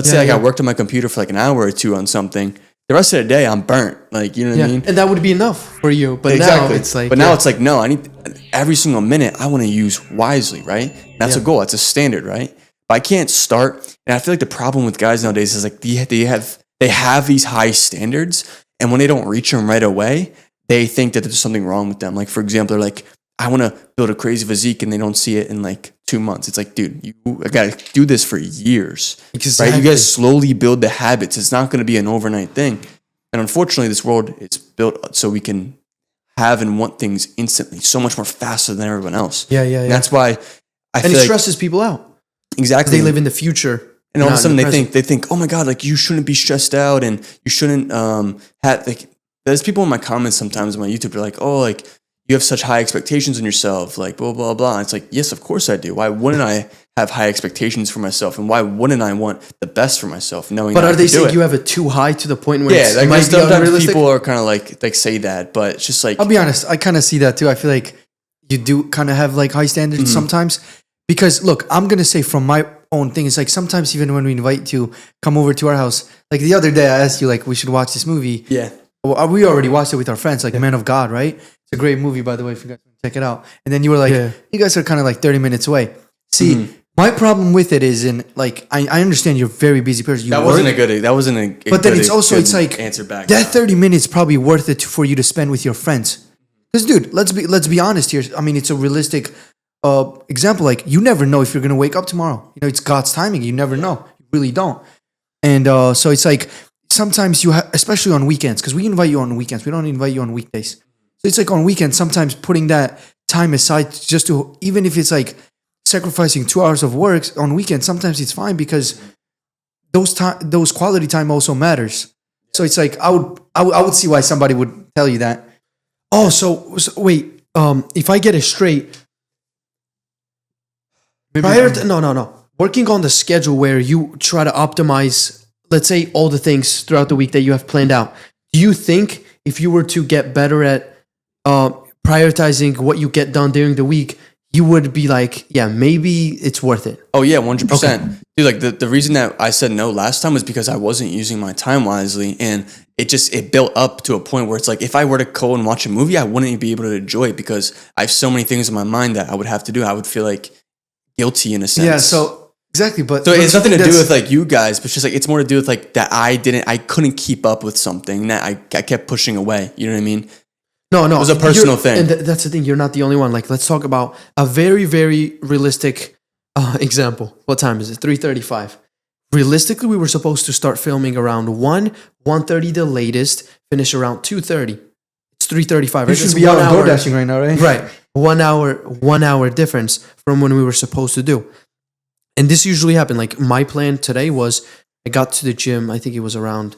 let's say like I worked on my computer for like an hour or two on something. The rest of the day, I'm burnt. Like, you know what I mean? And that would be enough for you. But exactly. now it's like... But now it's like, no, I need every single minute I want to use wisely, right? And that's a goal. That's a standard, right? But I can't start. And I feel like the problem with guys nowadays is like they have these high standards. And when they don't reach them right away, they think that there's something wrong with them. Like, for example, they're like, I want to build a crazy physique and they don't see it in like 2 months. It's like, dude, I got to do this for years, right? You guys slowly build the habits. It's not going to be an overnight thing. And unfortunately, this world is built so we can have and want things instantly, so much more faster than everyone else. Yeah. And that's why I feel it stresses people out. Exactly. They live in the future. And all of a sudden they think, oh my God, like you shouldn't be stressed out and you shouldn't have like, there's people in my comments sometimes on my YouTube are like, oh, like you have such high expectations on yourself, like blah, blah, blah. And it's like, yes, of course I do. Why wouldn't I have high expectations for myself? And why wouldn't I want the best for myself knowing but that are they saying you have it too high to the point where it might be unrealistic? People are kind of like say that, but it's just like... I'll be honest, I kind of see that too. I feel like you do kind of have like high standards sometimes. Because look, I'm going to say from my own thing, it's like sometimes even when we invite you come over to our house, like the other day I asked you like we should watch this movie. Yeah. Well, we already watched it with our friends, like Man of God, right? It's a great movie, by the way, if you guys want to check it out. And then you were like, you guys are kind of like 30 minutes away. See, my problem with it is in like, I understand you're a very busy person. That wasn't a good but then it's also, it's like, answer back that 30 minutes probably worth it for you to spend with your friends. Because dude, let's be honest here. I mean, it's a realistic example. Like you never know if you're going to wake up tomorrow. You know, it's God's timing. You never know. You really don't. And so it's like, sometimes you especially on weekends, because we invite you on weekends. We don't invite you on weekdays. So it's like on weekends, sometimes putting that time aside just to, even if it's like sacrificing 2 hours of work on weekends, sometimes it's fine because those quality time also matters. So it's like, I would see why somebody would tell you that. Oh, so wait, if I get it straight, working on the schedule where you try to optimize, let's say, all the things throughout the week that you have planned out. Do you think if you were to get better at prioritizing what you get done during the week, you would be like, yeah, maybe it's worth it? Oh, yeah, 100%. Okay. Dude, like the reason that I said no last time was because I wasn't using my time wisely. And it built up to a point where it's like, if I were to go and watch a movie, I wouldn't be able to enjoy it because I have so many things in my mind that I would have to do. I would feel like guilty in a sense. Yeah, so exactly, but so it's nothing to do with like you guys, but just like it's more to do with like that I couldn't keep up with something that I kept pushing away. You know what I mean? No, it was a personal thing. And that's the thing. You're not the only one. Like, let's talk about a very, very realistic example. What time is it? 3:35. Realistically, we were supposed to start filming around 1:30 the latest, finish around 2:30. It's 3:35. Right? You should be out on door dashing right now, right? Right. 1 hour difference from when we were supposed to do. And this usually happened. Like my plan today was I got to the gym. I think it was around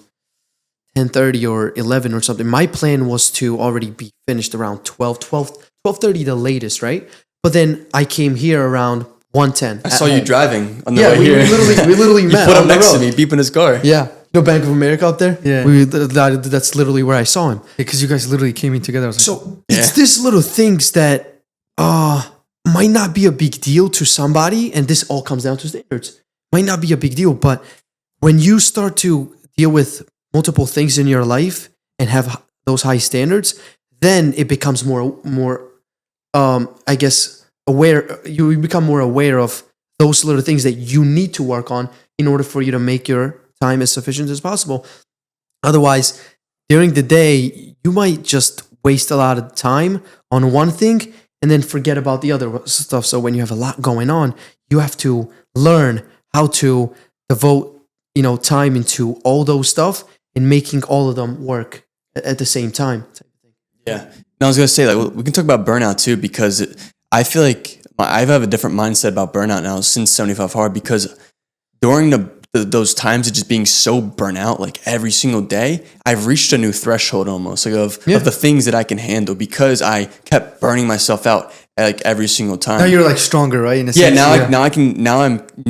10:30 or 11 or something. My plan was to already be finished around 12:30 the latest, right? But then I came here around 1:10. I saw you driving on the way here. We literally met. You put him next to me, beeping his car. Yeah. You know Bank of America up there? Yeah. That's literally where I saw him. Because you guys literally came in together. I was like, so it's this little things that might not be a big deal to somebody, and this all comes down to standards. Might not be a big deal, but when you start to deal with multiple things in your life and have those high standards, then it becomes more I guess aware. You become more aware of those little things that you need to work on in order for you to make your time as sufficient as possible. Otherwise, during the day, you might just waste a lot of time on one thing and then forget about the other stuff. So when you have a lot going on, you have to learn how to devote, time into all those stuff and making all of them work at the same time. Yeah. No, I was going to say, like, we can talk about burnout too, because I feel like I have a different mindset about burnout now since 75 Hard, because during those times of just being so burnt out, like every single day, I've reached a new threshold almost like of the things that I can handle, because I kept burning myself out like every single time. Now you're like stronger, right? In a sense, sense.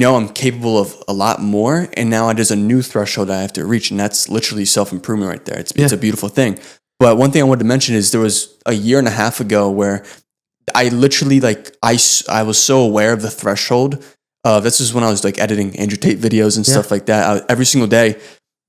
I'm capable of a lot more, and now there's a new threshold I have to reach, and that's literally self-improvement right there. It's a beautiful thing. But one thing I wanted to mention is there was a year and a half ago where I literally I was so aware of the threshold this is when I was like editing Andrew Tate videos and stuff like that. Every single day,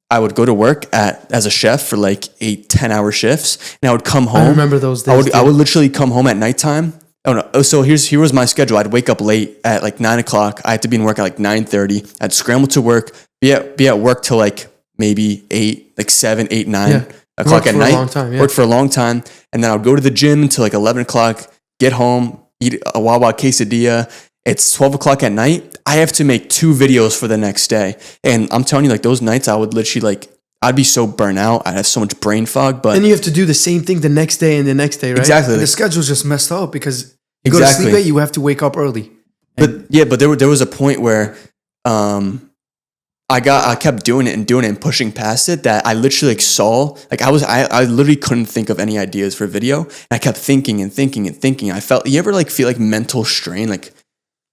I would go to work as a chef for like 8-10 hour shifts, and I would come home. I remember those days. I would literally come home at nighttime. Oh no! So here was my schedule. I'd wake up late at like 9 o'clock. I had to be in work at like 9:30. I'd scramble to work, be at work till like maybe 8, like 7, 8, 9 o'clock at night. Worked for a long time, and then I would go to the gym until like 11 o'clock. Get home, eat a Wawa quesadilla. It's 12 o'clock at night. I have to make 2 videos for the next day. And I'm telling you, like those nights, I would literally I'd be so burnt out. I'd have so much brain fog. But then you have to do the same thing the next day and the next day, right? Exactly. And the schedule's just messed up because you go to sleep late, you have to wake up early. But there was a point where I kept doing it and pushing past it that I literally saw, I literally couldn't think of any ideas for video. And I kept thinking and thinking and thinking. You ever feel like mental strain? Like,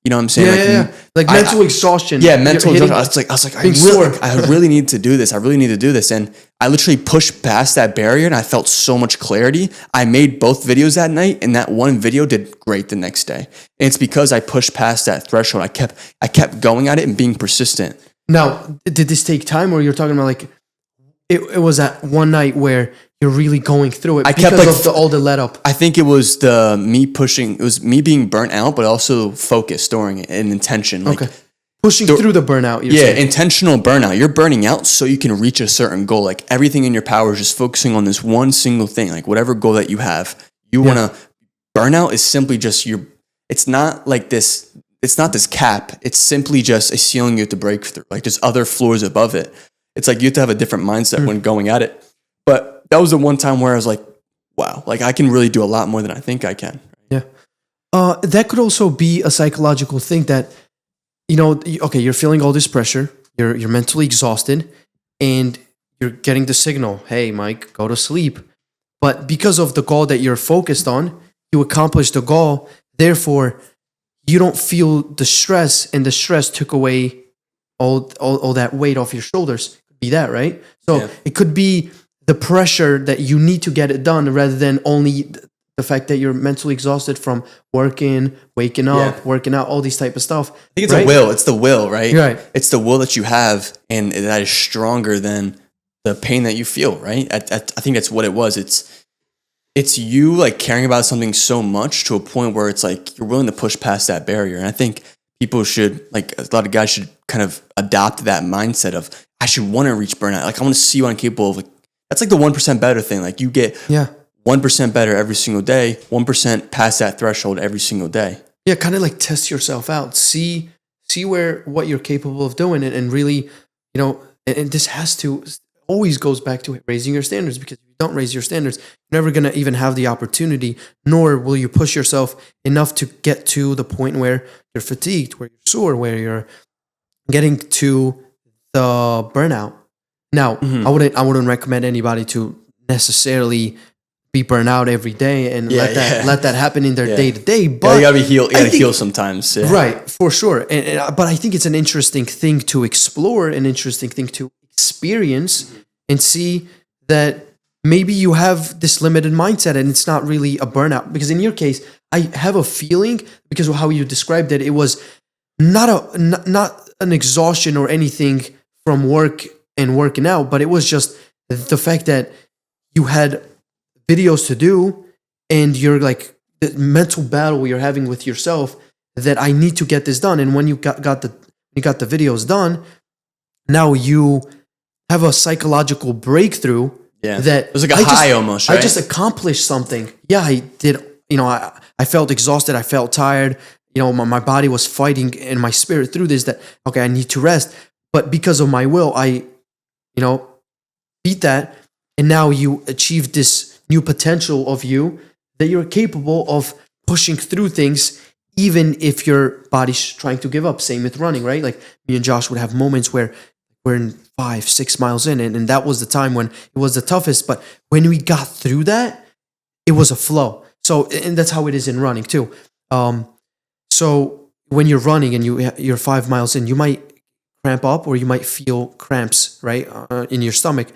you know what I'm saying? Like mental exhaustion. Yeah, mental exhaustion. I was like, I really need to do this. I really need to do this. And I literally pushed past that barrier and I felt so much clarity. I made both videos that night and that one video did great the next day. And it's because I pushed past that threshold. I kept going at it and being persistent. Now, did this take time, or you're talking about like it was at one night where you're really going through it because of all the let up? I think it was me pushing. It was me being burnt out, but also focused during it and intention. Like, pushing through the burnout. You're saying. Intentional burnout. You're burning out so you can reach a certain goal. Like everything in your power is just focusing on this one single thing. Like whatever goal that you have, you want to. Burnout is simply just it's not like this. It's not this cap. It's simply just a ceiling you have to break through. Like there's other floors above it. It's like you have to have a different mindset when going at it. But that was the one time where I was like, wow, like I can really do a lot more than I think I can. Yeah. That could also be a psychological thing that, you're feeling all this pressure. You're mentally exhausted and you're getting the signal, hey, Mike, go to sleep. But because of the goal that you're focused on, you accomplish the goal. Therefore, you don't feel the stress, and the stress took away all that weight off your shoulders. Could be that, right? So it could be the pressure that you need to get it done rather than only the fact that you're mentally exhausted from working, waking up, working out, all these type of stuff. I think it's a will. It's the will, right? Right. It's the will that you have, and that is stronger than the pain that you feel, right? I think that's what it was. It's you like caring about something so much to a point where it's like you're willing to push past that barrier. And I think people should, like a lot of guys should kind of adopt that mindset of I should want to reach burnout. Like I want to see what I'm capable of. Like that's like the 1% better thing. Like you get 1% better every single day, 1% past that threshold every single day. Yeah, kind of like test yourself out. See what you're capable of doing, and really, and this has to always goes back to raising your standards, because if you don't raise your standards, you're never going to even have the opportunity, nor will you push yourself enough to get to the point where you're fatigued, where you're sore, where you're getting to the burnout. Now, I wouldn't recommend anybody to necessarily be burnt out every day and let that happen in their day to day. But you gotta be healed. You gotta heal sometimes, right? For sure. But I think it's an interesting thing to explore, an interesting thing to experience, and see that maybe you have this limited mindset and it's not really a burnout. Because in your case, I have a feeling, because of how you described it, it was not an exhaustion or anything from work and working out, but it was just the fact that you had videos to do, and you're like the mental battle you're having with yourself that I need to get this done. And when you got the videos done, now you have a psychological breakthrough. Yeah, that it was like a high almost. Right? I just accomplished something. Yeah, I did. I felt exhausted. I felt tired. My body was fighting in my spirit through this. That okay, I need to rest. But because of my will, I beat that, and now you achieved this new potential of you that you're capable of pushing through things, even if your body's trying to give up. Same with running, right? Like me and Josh would have moments where we're in 5-6 miles in, and that was the time when it was the toughest. But when we got through that, it was a flow. So, and that's how it is in running too. So when you're running and you're 5 miles in, you might cramp up, or you might feel cramps, right, in your stomach.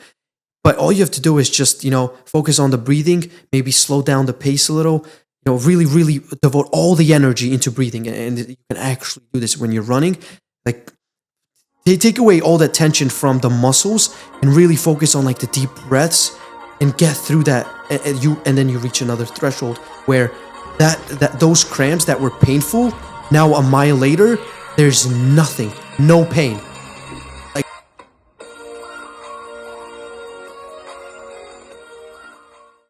But all you have to do is just, focus on the breathing, maybe slow down the pace a little, really, really devote all the energy into breathing, and you can actually do this when you're running. Like, they take away all that tension from the muscles and really focus on like the deep breaths and get through that. And then you reach another threshold where that those cramps that were painful, now a mile later, there's nothing, no pain.